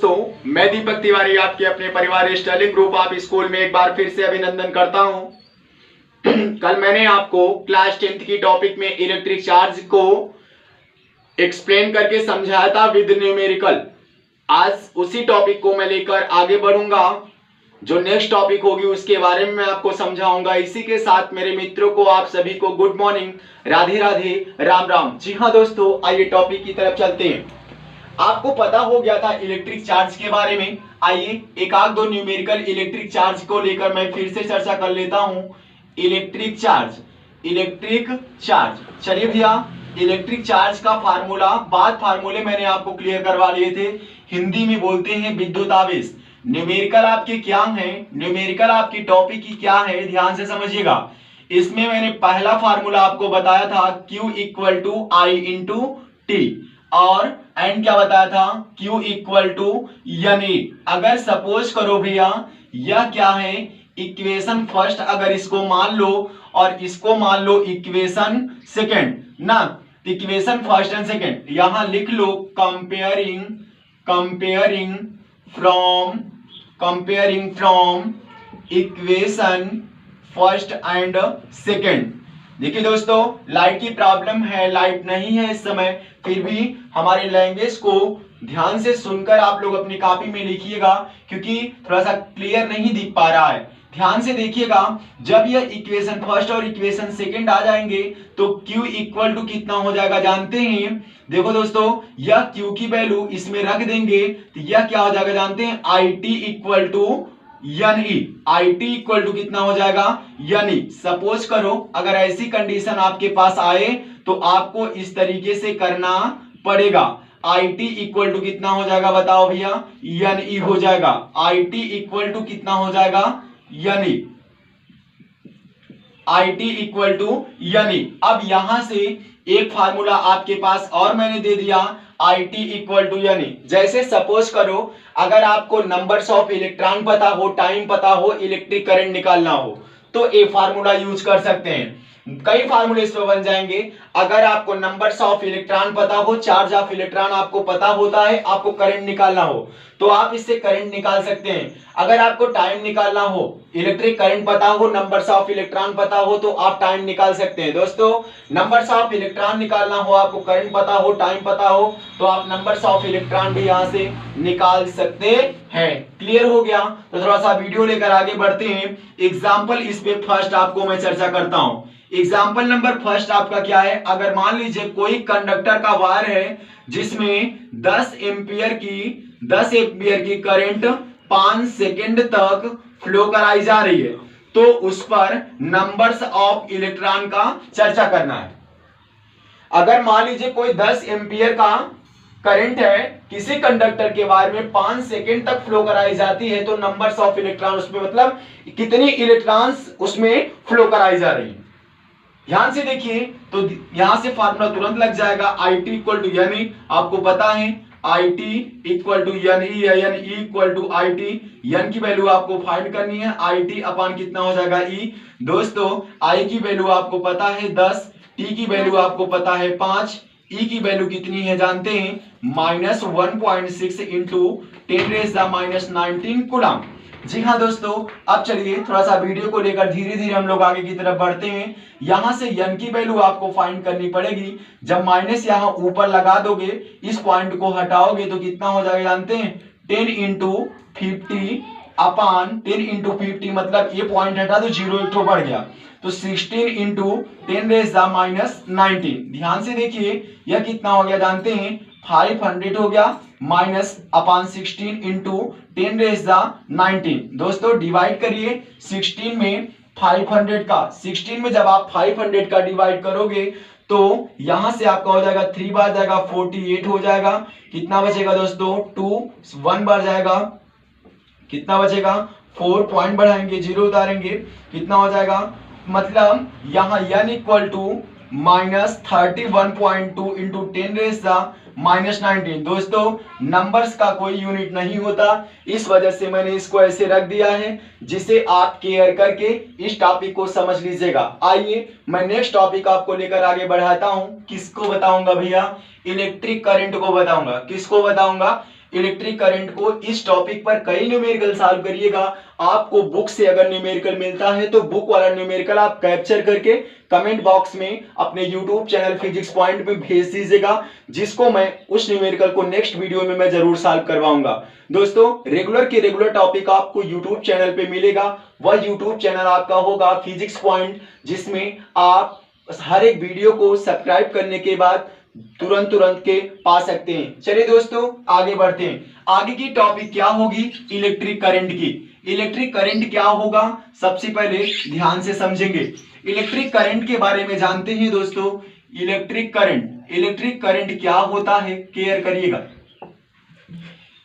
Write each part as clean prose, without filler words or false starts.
दोस्तों, मैं दीपक तिवारी आपके अपने परिवार स्टर्लिंग ग्रुप ऑफ स्कूल में एक बार फिर से अभिनंदन करता हूं। कल मैंने आपको क्लास 10th की टॉपिक में इलेक्ट्रिक चार्ज को एक्सप्लेन करके समझाया था विद न्यूमेरिकल। आज उसी टॉपिक को मैं लेकर आगे बढ़ूंगा। जो नेक्स्ट टॉपिक होगी उसके बारे में मैं आपको समझाऊंगा। इसी के साथ मेरे मित्रों को, आप सभी को गुड मॉर्निंग, राधे राधे, राम राम। जी हाँ दोस्तों, आइए टॉपिक की तरफ चलते हैं। आपको पता हो गया था इलेक्ट्रिक चार्ज के बारे में। आइए एक आध दो न्यूमेरिकल इलेक्ट्रिक चार्ज को लेकर मैं फिर से चर्चा कर लेता हूं। इलेक्ट्रिक चार्ज चलिए भैया, इलेक्ट्रिक चार्ज का फार्मूला, फार्मूले मैंने आपको क्लियर करवा लिए थे। हिंदी में बोलते हैं विद्युत आवेश। न्यूमेरिकल आपके क्या है, न्यूमेरिकल आपकी टॉपिक की क्या है, ध्यान से समझिएगा। इसमें मैंने पहला फार्मूला आपको बताया था Q equal to I into T, और एंड क्या बताया था, Q इक्वल टू यानी अगर सपोज करो भैया यह क्या है, इक्वेशन फर्स्ट, अगर इसको मान लो और इसको मान लो इक्वेशन सेकंड ना, इक्वेशन फर्स्ट एंड सेकंड यहां लिख लो comparing from equation first and second. देखिए दोस्तों, लाइट की प्रॉब्लम है, लाइट नहीं है इस समय, फिर भी हमारे लैंग्वेज को ध्यान से सुनकर आप लोग अपनी कॉपी में लिखिएगा, क्योंकि थोड़ा सा क्लियर नहीं दिख पा रहा है। ध्यान से देखिएगा, जब यह इक्वेशन फर्स्ट और इक्वेशन सेकंड आ जाएंगे तो Q इक्वल टू कितना हो जाएगा जानते हैं। देखो दोस्तों, यह Q की वैल्यू इसमें रख देंगे तो यह क्या हो जाएगा जानते हैं, IT equal to IT equal to कितना हो जाएगा यानी। सपोज करो अगर ऐसी कंडीशन आपके पास आए तो आपको इस तरीके से करना पड़ेगा। IT इक्वल टू कितना हो जाएगा बताओ भैया, यानी हो जाएगा। IT इक्वल टू कितना हो जाएगा यानी, IT इक्वल टू यानी। अब यहां से एक फार्मूला आपके पास और मैंने दे दिया, IT इक्वल टू यानी। जैसे सपोज करो अगर आपको नंबर्स ऑफ इलेक्ट्रॉन पता हो, टाइम पता हो, इलेक्ट्रिक करंट निकालना हो तो ये फार्मूला यूज कर सकते हैं। कई फार्मूले इस पे बन जाएंगे। अगर आपको नंबर्स ऑफ इलेक्ट्रॉन पता हो, चार्ज ऑफ इलेक्ट्रॉन आपको पता होता है, आपको करंट निकालना हो तो आप इससे करंट निकाल सकते हैं। अगर आपको टाइम निकालना हो, इलेक्ट्रिक करंट पता हो, नंबर्स ऑफ इलेक्ट्रॉन पता हो तो आप टाइम निकाल सकते हैं। दोस्तों, नंबर्स ऑफ इलेक्ट्रॉन निकालना हो, आपको करंट पता हो, टाइम पता हो तो आप नंबर्स ऑफ इलेक्ट्रॉन भी यहां से निकाल सकते हैं। क्लियर हो गया? तो थोड़ा सा वीडियो लेकर आगे बढ़ते हैं। एग्जाम्पल इस पे फर्स्ट आपको मैं चर्चा करता हूं। एग्जाम्पल नंबर फर्स्ट आपका क्या है, अगर मान लीजिए कोई कंडक्टर का वायर है जिसमें 10 एम्पियर की करंट 5 सेकंड तक फ्लो कराई जा रही है, तो उस पर नंबर्स ऑफ इलेक्ट्रॉन का चर्चा करना है। अगर मान लीजिए कोई 10 एम्पियर का करंट है, किसी कंडक्टर के वायर में 5 सेकंड तक फ्लो कराई जाती है, तो नंबर्स ऑफ इलेक्ट्रॉन उसमें मतलब कितनी इलेक्ट्रॉन्स उसमें फ्लो कराई जा रही है। ध्यान से देखिए, तो यहां से फार्मूला तुरंत लग जाएगा। IT इक्वल टू यानी, आपको पता है IT इक्वल टू यानी इक्वल टू IT, एन की वैल्यू आपको फाइंड करनी है। IT अपान कितना हो जाएगा E। दोस्तों, I की वैल्यू आपको पता है 10, T की वैल्यू आपको पता है 5, E की वैल्यू कितनी है जानते हैं, -1.6 इंटू 10⁻⁻19 कूलम। जी हाँ दोस्तों, अब चलिए थोड़ा सा वीडियो को लेकर धीरे धीरे हम लोग आगे की तरफ बढ़ते हैं। यहां से n की वैल्यू आपको फाइंड करनी पड़ेगी। जब माइनस यहां ऊपर लगा दोगे, इस पॉइंट को हटाओगे तो कितना हो जाएगा जानते हैं, 10 इंटू 50 अपान 10 इंटू 50 मतलब ये पॉइंट हटा तो 0 एक तो बढ़ गया, तो 16 इंटू 10⁻⁻19। ध्यान से देखिए यह कितना हो गया जानते हैं, 500 हो गया, माइनस अपान 16 इंटू 10⁻⁹। दोस्तों डिवाइड करिए 16 में 500 का, 16 में जब आप 500 का डिवाइड करोगे तो यहां से आपका हो जाएगा 3 बार जाएगा 48 हो जाएगा। कितना बचेगा दोस्तों, 2 1 बार जाएगा, कितना बचेगा 4 पॉइंट बढ़ाएंगे, 0 उतारेंगे, कितना हो जाएगा, मतलब यहां n इक्वल टू -31.2 इंटू 10⁻⁻19। दोस्तों, नंबर्स का कोई यूनिट नहीं होता, इस वजह से मैंने इसको ऐसे रख दिया है, जिसे आप केयर करके इस टॉपिक को समझ लीजिएगा। आइए मैं नेक्स्ट टॉपिक आपको लेकर आगे बढ़ाता हूं। किसको बताऊंगा भैया, इलेक्ट्रिक करंट को बताऊंगा। किसको बताऊंगा, इलेक्ट्रिक करंट को इस टॉपिक पर कई न्यूमेरिकल सॉल्व करिएगा। आपको बुक से अगर न्यूमेरिकल मिलता है तो बुक वाला न्यूमेरिकल आप कैप्चर करके कमेंट बॉक्स में अपने यूट्यूब चैनल फिजिक्स पॉइंट में भेज दीजिएगा, जिसको मैं उस न्यूमेरिकल को नेक्स्ट वीडियो में मैं जरूर सॉल्व करवाऊंगा। दोस्तों, रेगुलर के रेगुलर टॉपिक आपको यूट्यूब चैनल पे मिलेगा। वह यूट्यूब चैनल आपका होगा फिजिक्स पॉइंट, जिसमें आप हर एक वीडियो को सब्सक्राइब करने के बाद तुरंत के पा सकते हैं। चलिए दोस्तों, आगे बढ़ते हैं। आगे की टॉपिक क्या होगी? इलेक्ट्रिक करंट की। इलेक्ट्रिक करंट क्या होगा, सबसे पहले ध्यान से समझेंगे। इलेक्ट्रिक करंट के बारे में जानते हैं दोस्तों। इलेक्ट्रिक करंट क्या होता है, केयर करिएगा।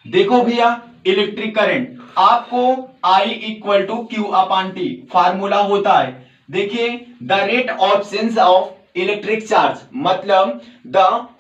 देखो भैया, इलेक्ट्रिक करंट आपको I equal to Q upon T formula होता है। देखिए, the rate of change of electric charge, मतलब the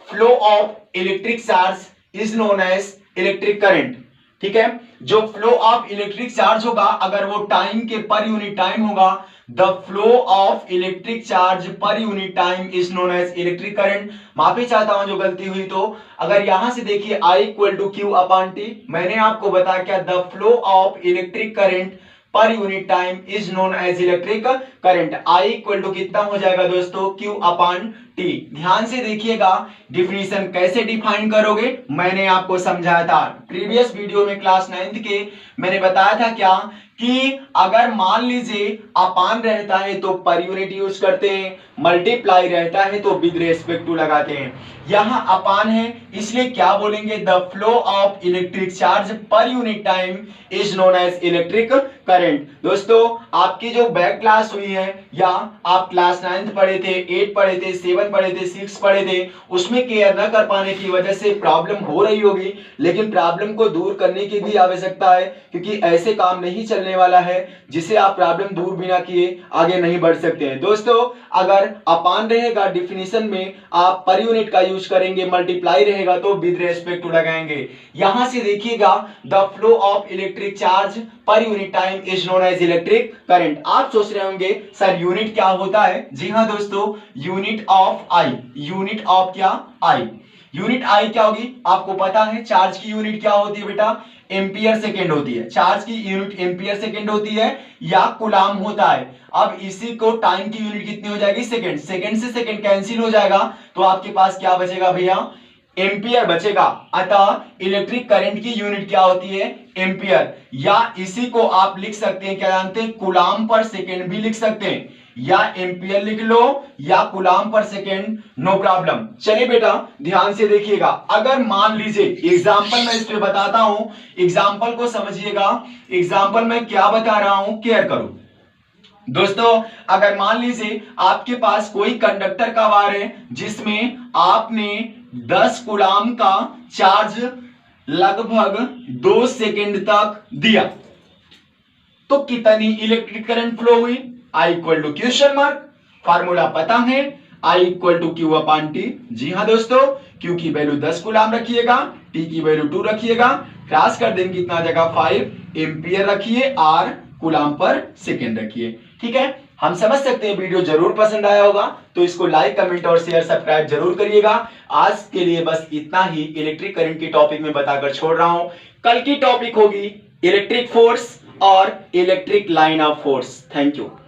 flow of electric charge is known as electric current. ठीक है, जो फ्लो ऑफ इलेक्ट्रिक चार्ज होगा, अगर वो टाइम के पर यूनिट टाइम होगा, the flow of electric charge per unit time is known as electric current. माफी चाहता हूं जो गलती हुई तो। अगर यहां से देखिए I equal to Q upon T, मैंने आपको बताया क्या, the flow of electric current per unit time is known as electric current. I equal to कितना हो जाएगा दोस्तों, Q अपॉन टी। ध्यान से देखिएगा, डिफिनीशन कैसे डिफाइन करोगे मैंने आपको समझाया था प्रीवियस वीडियो में, क्लास 9th के। मैंने बताया था क्या कि अगर मान लीजिए अपान रहता है तो पर यूनिट यूज करते हैं, मल्टीप्लाई रहता है तो विद रेस्पेक्ट टू लगाते हैं। यहां अपान है इसलिए क्या बोलेंगे, the flow of electric charge per unit time is known as electric current. दोस्तों, आपकी जो बैक क्लास हुई है, या आप क्लास 9th पढ़े थे, 8 पढ़े थे, 7 पढ़े थे, 6 पढ़े थे, उसमें केयर न कर पाने की वजह से प्रॉब्लम हो रही होगी, लेकिन प्रॉब्लम को दूर करने की भी आवश्यकता है, क्योंकि ऐसे काम नहीं चलने वाला है जिसे आप प्रॉब्लम दूर बिना किए आगे नहीं बढ़ सकते हैं। दोस्तों, अगर अपान रहेगा डिफिनीशन में आप पर यूनिट का यूज करेंगे, मल्टीप्लाई रहेगा तो विद रेस्पेक्ट टू लगाएंगे। यहां से देखिएगा, the flow of electric charge per unit time is known as electric current. आप सोच रहे होंगे सर यूनिट क्या होता है? जी हां दोस्तों, unit of I। Unit of क्या? I। यूनिट I क्या होगी? आपको पता है चार्ज की यूनिट क्या होती है बेटा? एम्पियर सेकेंड होती है। चार्ज की यूनिट एम्पियर सेकेंड होती है या कूलाम होता है। अब इसी को टाइम की यूनिट कितनी हो जाएगी? सेकेंड। सेकेंड से सेकेंड कैंसिल हो जाएगा तो आपके पास क्या बचेगा भैया? एम्पियर बचेगा। अतः इलेक्ट्रिक करंट की यूनिट क्या होती है? एम्पियर। या इसी को आप लिख सकते हैं, क्या जानते हैं, कूलाम पर सेकेंड भी लिख सकते हैं, या एम्पियर लिख लो या कूलाम पर सेकेंड, नो प्रॉब्लम। चलिए बेटा, ध्यान से देखिएगा। अगर मान लीजिए एग्जांपल मैं इस पे बताता हूं, एग्जांपल को समझिएगा। एग्जांपल में क्या बता रहा हूं, केयर करो। दोस्तों, अगर मान लीजिए आपके पास कोई कंडक्टर का वायर है जिसमें आपने 10 कूलाम का चार्ज लगभग 2 सेकेंड तक दिया, तो कितनी इलेक्ट्रिक करंट फ्लो हुई? I equal to question mark. Formula पता है, I equal to Q upon T. जी हां दोस्तों, Q की वैल्यू 10 कूलाम रखिएगा, T की वैल्यू 2 रखिएगा, क्रॉस कर देंगे कितना जगह 5 एम्पियर रखिए, R कूलाम पर सेकेंड रखिए। ठीक है, हम समझ सकते हैं। वीडियो जरूर पसंद आया होगा तो इसको लाइक, कमेंट और शेयर, सब्सक्राइब जरूर करिएगा। आज के लिए बस इतना ही इलेक्ट्रिक करंट की टॉपिक में बताकर छोड़ रहा हूं। कल की टॉपिक होगी इलेक्ट्रिक फोर्स और electric line of force. Thank you.